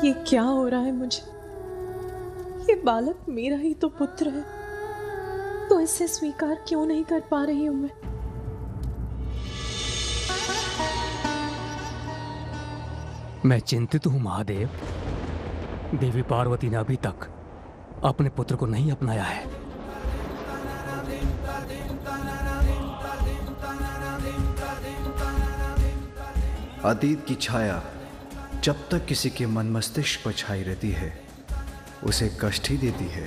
ये क्या हो रहा है मुझे? ये बालक मेरा ही तो पुत्र है, तो इसे स्वीकार क्यों नहीं कर पा रही हूं मैं? मैं चिंतित हूं महादेव। देवी पार्वती ने अभी तक अपने पुत्र को नहीं अपनाया है। अतीत की छाया जब तक किसी के मन मस्तिष्क पर छाई रहती है उसे कष्ट ही देती है,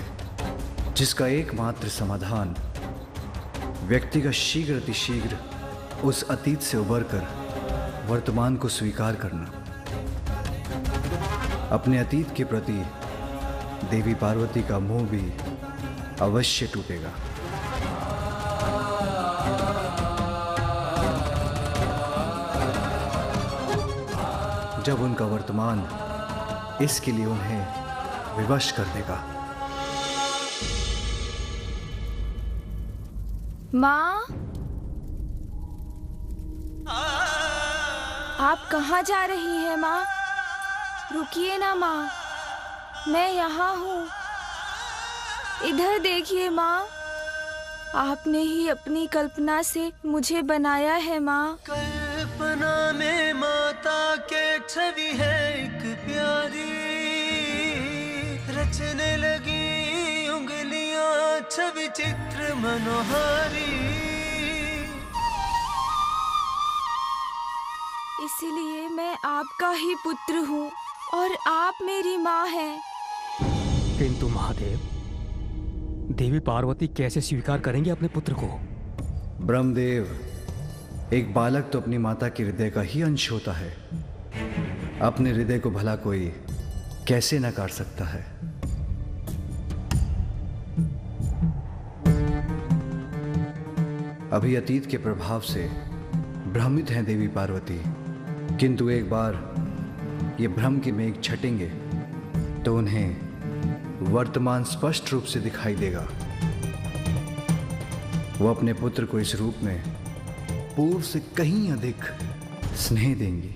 जिसका एकमात्र समाधान व्यक्ति का शीघ्र अतिशीघ्र उस अतीत से उबरकर वर्तमान को स्वीकार करना। अपने अतीत के प्रति देवी पार्वती का मोह भी अवश्य टूटेगा। जब उनका वर्तमान इसके लिए उन्हें विवश कर देगा। माँ, आप कहाँ जा रही हैं माँ? रुकिए ना माँ, मैं यहाँ हूँ। इधर देखिए माँ, आपने ही अपनी कल्पना से मुझे बनाया है माँ। कल्पना में माता के छवि है एक प्यारी, रचने लगी उंगलियां छवि चित्र मनोहारी। इसीलिए मैं आपका ही पुत्र हूँ और आप मेरी माँ हैं। किंतु महादेव, देवी पार्वती कैसे स्वीकार करेंगे अपने पुत्र को? ब्रह्मदेव, एक बालक तो अपनी माता के हृदय का ही अंश होता है। अपने हृदय को भला कोई कैसे नकार सकता है? अभी अतीत के प्रभाव से भ्रमित हैं देवी पार्वती, किंतु एक बार ये भ्रम के मेघ छटेंगे तो उन्हें वर्तमान स्पष्ट रूप से दिखाई देगा। वो अपने पुत्र को इस रूप में पूर्व से कहीं अधिक स्नेह देंगी।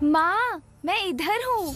माँ, मैं इधर हूँ।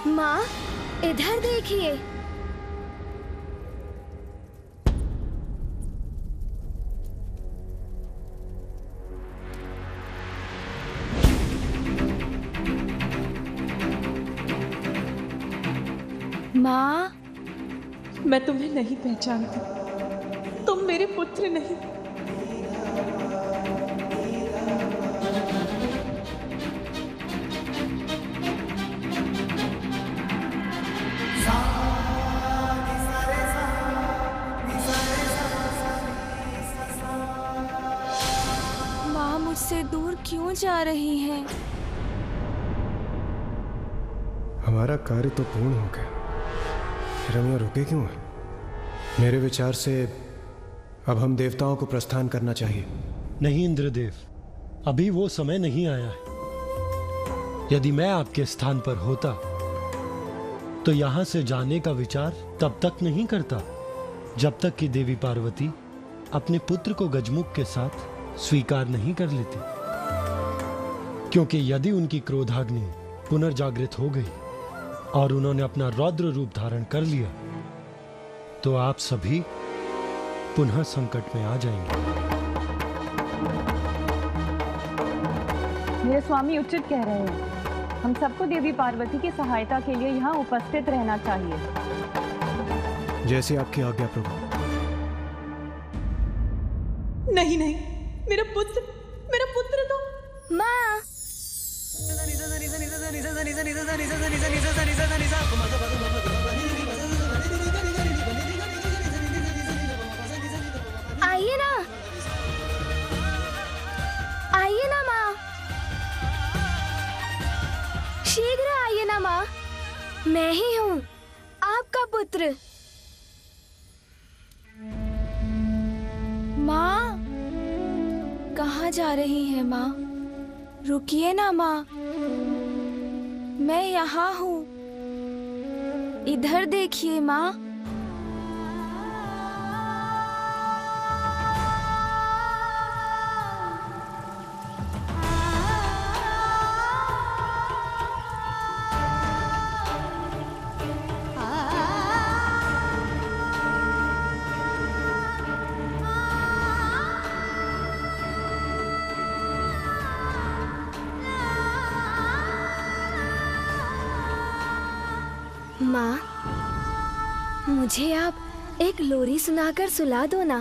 माँ, इधर देखिए। माँ, मैं तुम्हें नहीं पहचानती, तुम मेरे पुत्र नहीं। माँ मुझसे दूर क्यों जा रही हैं? हमारा कार्य तो पूर्ण हो गया, फिर हम यहाँ रुके क्यों हैं? मेरे विचार से अब हम देवताओं को प्रस्थान करना चाहिए। नहीं इंद्रदेव, अभी वो समय नहीं आया है। यदि मैं आपके स्थान पर होता तो यहां से जाने का विचार तब तक नहीं करता जब तक कि देवी पार्वती अपने पुत्र को गजमुख के साथ स्वीकार नहीं कर लेती। क्योंकि यदि उनकी क्रोधाग्नि पुनर्जागृत हो गई और उन्होंने अपना रौद्र रूप धारण कर लिया तो आप सभी पुनः संकट में आ जाएंगे। मेरे स्वामी उचित कह रहे हैं। हम सबको देवी पार्वती की सहायता के लिए यहाँ उपस्थित रहना चाहिए। जैसी आपकी आज्ञा प्रभु। नहीं नहीं, मेरा पुत्र तो। माँ, आइए ना, आइए ना माँ, शीघ्र आइए ना माँ, मैं ही हूँ आपका पुत्र। माँ, कहाँ जा रही है माँ? रुकिए ना माँ, मैं यहाँ हूँ, इधर देखिए माँ। माँ, मुझे आप एक लोरी सुनाकर सुला दो ना।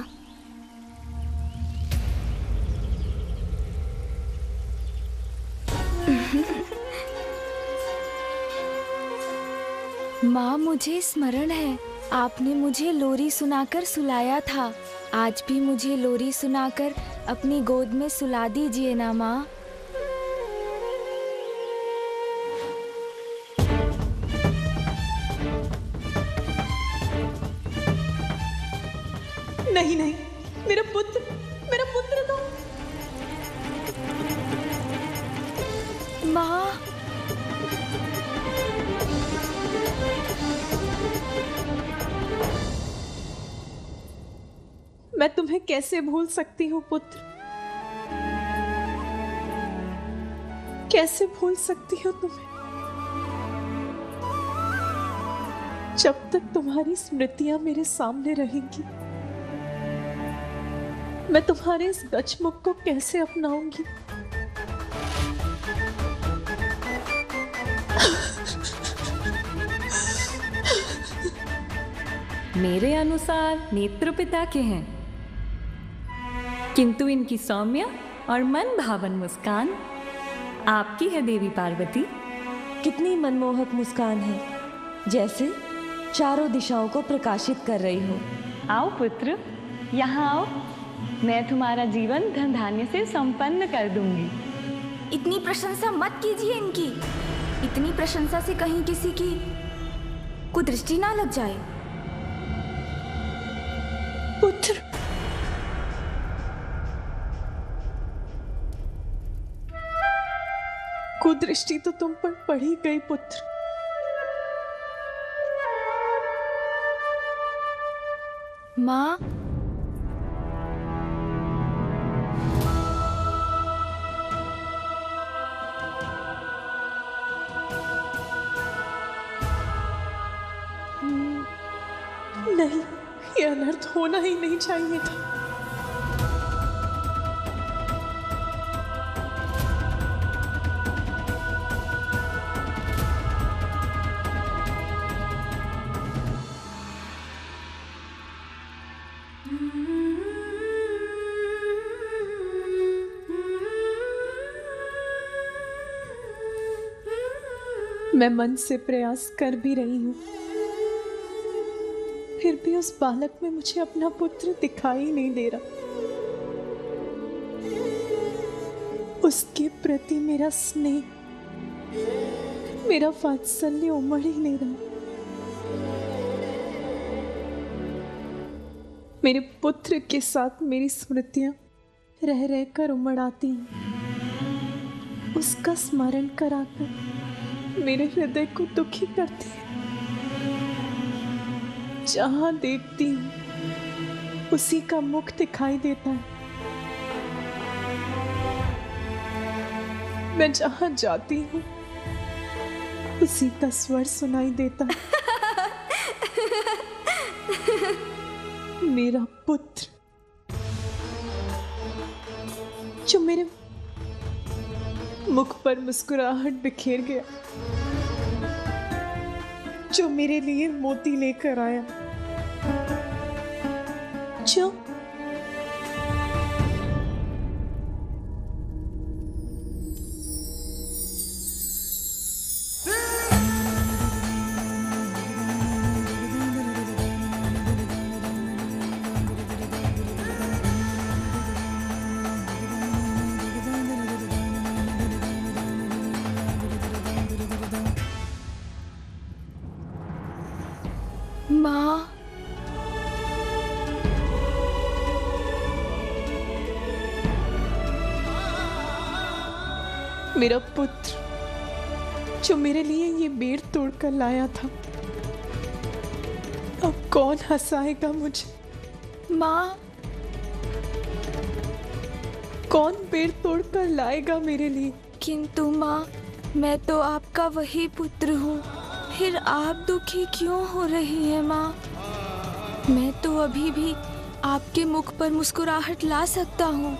माँ, मुझे स्मरण है, आपने मुझे लोरी सुनाकर सुलाया था। आज भी मुझे लोरी सुनाकर अपनी गोद में सुला दीजिए ना माँ। नहीं नहीं, मेरा पुत्र तो। माँ, मैं तुम्हें कैसे भूल सकती हूँ पुत्र, कैसे भूल सकती हूँ तुम्हें, जब तक तुम्हारी स्मृतियां मेरे सामने रहेंगी मैं तुम्हारे इस गचमुख को कैसे अपनाऊंगी। मेरे अनुसार नेत्र पिता के हैं, किंतु इनकी सौम्य और मन भावन मुस्कान आपकी है देवी पार्वती। कितनी मनमोहक मुस्कान है, जैसे चारों दिशाओं को प्रकाशित कर रही हो। आओ पुत्र, यहाँ आओ, मैं तुम्हारा जीवन धन धान्य से संपन्न कर दूंगी। इतनी प्रशंसा मत कीजिए इनकी। इतनी प्रशंसा से कहीं किसी की कुदृष्टि ना लग जाए। पुत्र, कुदृष्टि तो तुम पर पड़ी गई पुत्र। माँ, नहीं, ये अनर्थ होना ही नहीं चाहिए था। मैं मन से प्रयास कर भी रही हूं, फिर भी उस बालक में मुझे अपना पुत्र दिखाई नहीं दे रहा। उसके प्रति मेरा स्नेह, मेरा वात्सल्य उमड़ ही नहीं रहा। मेरे पुत्र के साथ मेरी स्मृतियां रह रहकर उमड़ आती हैं। उसका स्मरण कराकर मेरे हृदय को दुखी करती है। जहां देखती हूं उसी का मुख दिखाई देता है। मैं जहां जाती हूं उसी का स्वर सुनाई देता है। मेरा पुत्र जो मुख पर मुस्कुराहट बिखेर गया जो मेरे लिए मोती लेकर आया, जो माँ, मेरा पुत्र जो मेरे लिए ये बेर तोड़कर लाया था, अब कौन हंसाएगा मुझे? माँ, कौन बेर तोड़कर लाएगा मेरे लिए? किंतु माँ, मैं तो आपका वही पुत्र हूँ, फिर आप दुखी क्यों हो रही हैं माँ? मैं तो अभी भी आपके मुख पर मुस्कुराहट ला सकता हूँ।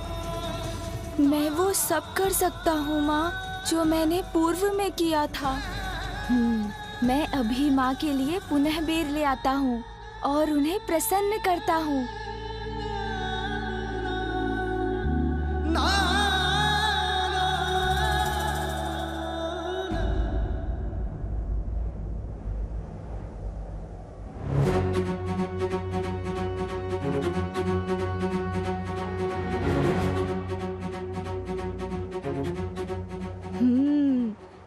मैं वो सब कर सकता हूँ माँ जो मैंने पूर्व में किया था। मैं अभी माँ के लिए पुनः बेर ले आता हूँ और उन्हें प्रसन्न करता हूँ।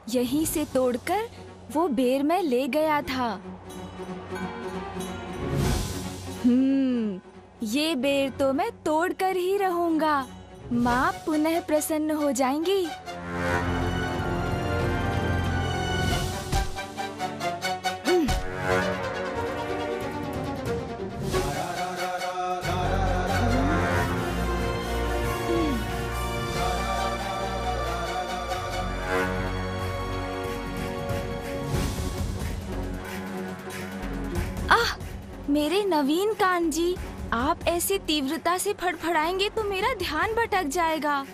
यहीं से तोड़कर वो बेर मैं ले गया था। ये बेर तो मैं तोड़कर ही रहूंगा। माँ पुनः प्रसन्न हो जाएंगी। मेरे नवीन कान जी, आप ऐसी तीव्रता से फड़फड़ाएंगे तो मेरा ध्यान भटक जाएगा।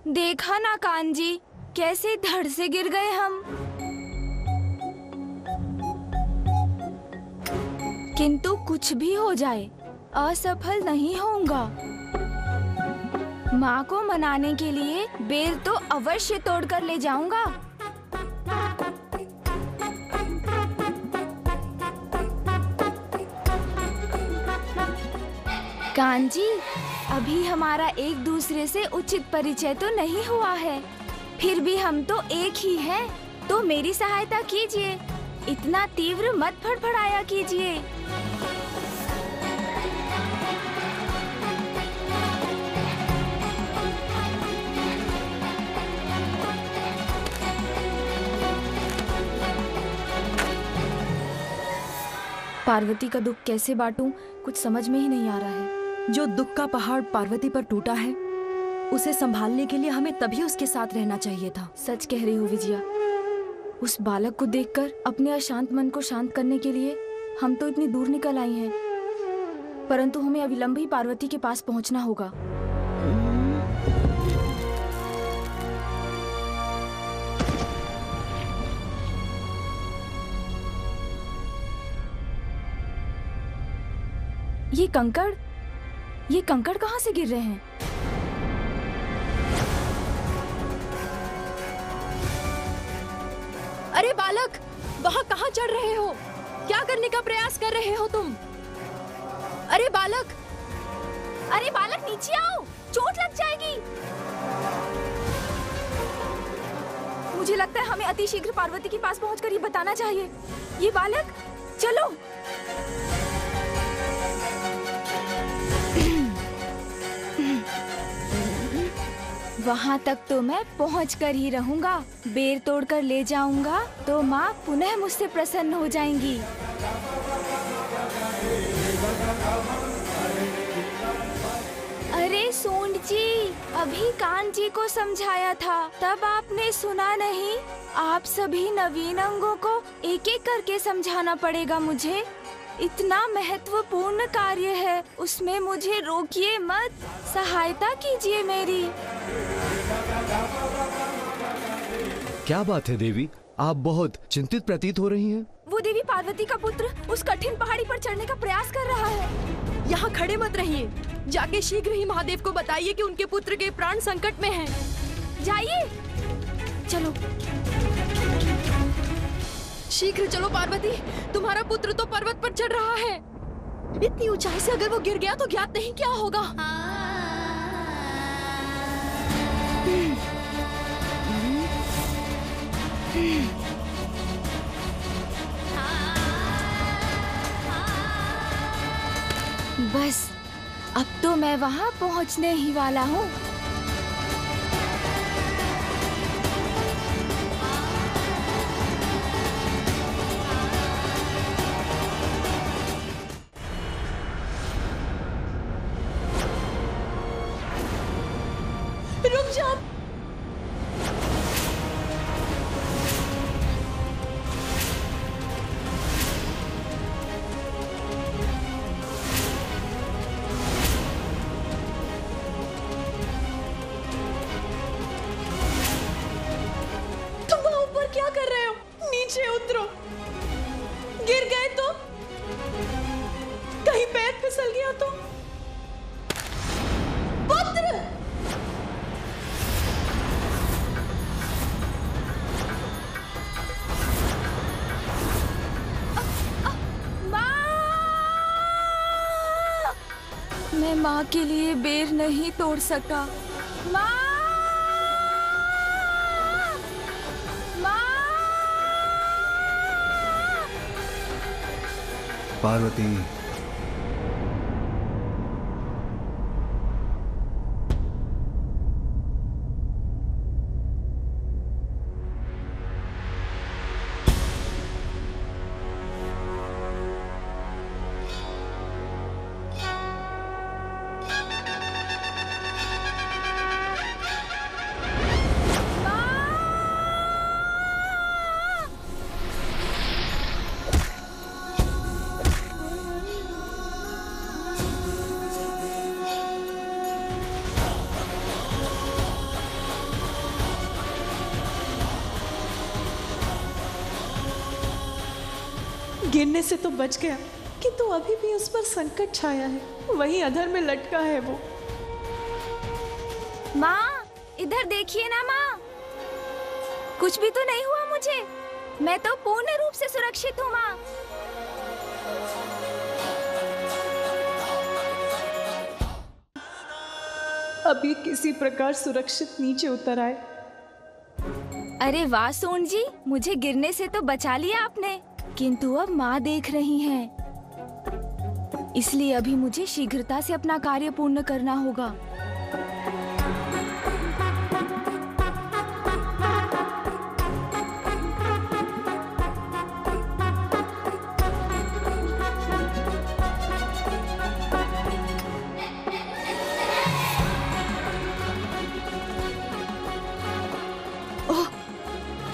देखा ना कान जी, कैसे धड़ से गिर गए हम। किंतु कुछ भी हो जाए, असफल नहीं होऊंगा। माँ को मनाने के लिए बेर तो अवश्य तोड़कर ले जाऊंगा। कान जी, अभी हमारा एक दूसरे से उचित परिचय तो नहीं हुआ है, फिर भी हम तो एक ही हैं, तो मेरी सहायता कीजिए। इतना तीव्र मत फड़फड़ाया कीजिए। पार्वती का दुख कैसे बांटूं, कुछ समझ में ही नहीं आ रहा है। जो दुख का पहाड़ पार्वती पर टूटा है, उसे संभालने के लिए हमें तभी उसके साथ रहना चाहिए था। सच कह रही हो विजया। उस बालक को देखकर अपने अशांत मन को शांत करने के लिए हम तो इतनी दूर निकल आई हैं, परंतु हमें अविलंब ही पार्वती के पास पहुंचना होगा। ये कंकड़ कहाँ से गिर रहे हैं? अरे बालक, वहाँ कहाँ चढ़ रहे हो? क्या करने का प्रयास कर रहे हो तुम? अरे बालक नीचे आओ, चोट लग जाएगी। मुझे लगता है हमें अतिशीघ्र पार्वती के पास पहुंचकर ये बताना चाहिए। ये बालक, चलो। वहाँ तक तो मैं पहुँच कर ही रहूंगा। बेर तोड़कर ले जाऊंगा तो माँ पुनः मुझसे प्रसन्न हो जाएंगी। अरे सूंड जी, अभी कान जी को समझाया था, तब आपने सुना नहीं। आप सभी नवीन अंगों को एक एक करके समझाना पड़ेगा मुझे। इतना महत्वपूर्ण कार्य है, उसमें मुझे रोकिए मत, सहायता कीजिए मेरी। क्या बात है देवी, आप बहुत चिंतित प्रतीत हो रही हैं। वो देवी पार्वती का पुत्र उस कठिन पहाड़ी पर चढ़ने का प्रयास कर रहा है। यहाँ खड़े मत रहिए, जाके शीघ्र ही महादेव को बताइए कि उनके पुत्र के प्राण संकट में हैं। जाइए, चलो शीघ्र चलो पार्वती, तुम्हारा पुत्र तो पर्वत पर चढ़ रहा है। इतनी ऊंचाई से अगर वो गिर गया तो ज्ञात नहीं क्या होगा। बस अब तो मैं वहां पहुंचने ही वाला हूँ। रुक जाओ। तुम वहां ऊपर क्या कर रहे हो? नीचे उतरो। गिर गए तो? कहीं पैर फिसल गया तो? पुत्र! मैं माँ के लिए बेर नहीं तोड़ सका। माँ! पार्वती, गिरने से तो बच गया, किंतु अभी भी उस पर संकट छाया है। वहीं अधर में लटका है वो। माँ, इधर देखिए ना माँ, कुछ भी तो नहीं हुआ मुझे। मैं तो पूर्ण रूप से सुरक्षित हूँ माँ। अब ये किसी प्रकार सुरक्षित नीचे उतर आए। अरे वाह सोन जी, मुझे गिरने से तो बचा लिया आपने, किंतु अब माँ देख रही हैं, इसलिए अभी मुझे शीघ्रता से अपना कार्य पूर्ण करना होगा। ओह,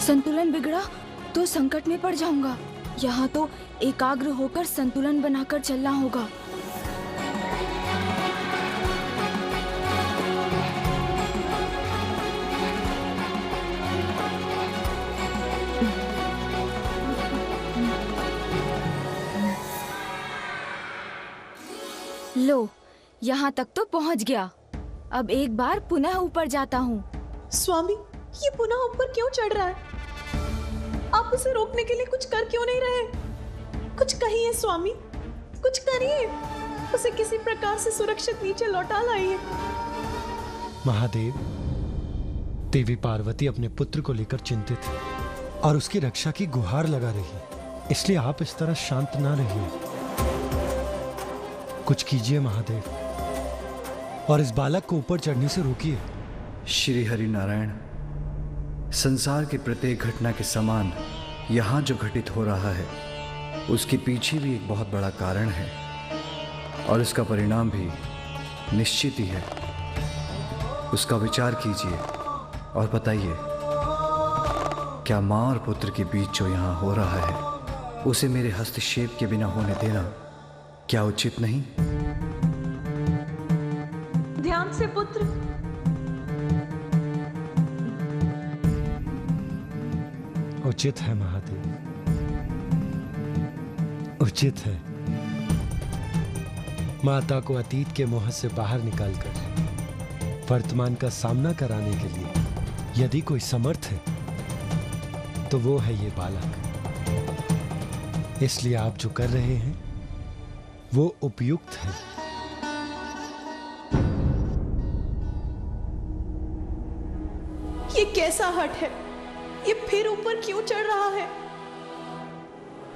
संतुलन बिगड़ा तो संकट में पड़ जाऊंगा। यहाँ तो एकाग्र होकर संतुलन बनाकर चलना होगा। लो, यहाँ तक तो पहुँच गया। अब एक बार पुनः ऊपर जाता हूँ। स्वामी, ये पुनः ऊपर क्यों चढ़ रहा है? आप उसे रोकने के लिए कुछ कर क्यों नहीं रहे? कुछ कहिए स्वामी, कुछ करिए। उसे किसी प्रकार से सुरक्षित नीचे लौटा लाइए। महादेव, देवी पार्वती अपने पुत्र को लेकर चिंतित है और उसकी रक्षा की गुहार लगा रही है, इसलिए आप इस तरह शांत ना रहिए। कुछ कीजिए महादेव, और इस बालक को ऊपर चढ़ने से रोकिए। श्री हरि नारायण, संसार की प्रत्येक घटना के समान यहाँ जो घटित हो रहा है उसके पीछे भी एक बहुत बड़ा कारण है, और उसका परिणाम भी निश्चित ही है। उसका विचार कीजिए और बताइए, क्या माँ और पुत्र के बीच जो यहाँ हो रहा है उसे मेरे हस्तक्षेप के बिना होने देना क्या उचित नहीं? ध्यान से पुत्र। उचित है महादेव, उचित है। माता को अतीत के मोह से बाहर निकालकर वर्तमान का सामना कराने के लिए यदि कोई समर्थ है तो वो है ये बालक। इसलिए आप जो कर रहे हैं वो उपयुक्त है। ये कैसा हट है? ये फिर ऊपर क्यों चढ़ रहा है?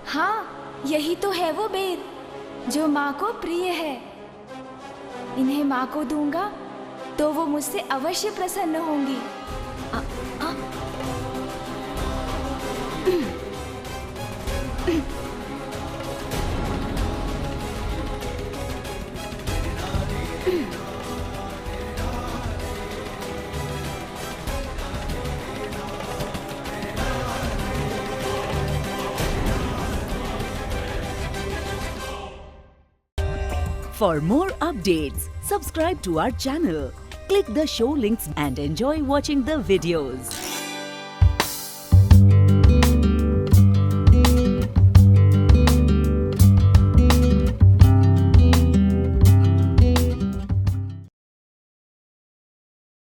हाँ, यही तो है वो बेर जो माँ को प्रिय है। इन्हें माँ को दूंगा तो वो मुझसे अवश्य प्रसन्न होंगी। For more updates, subscribe to our channel, click the show links and enjoy watching the videos.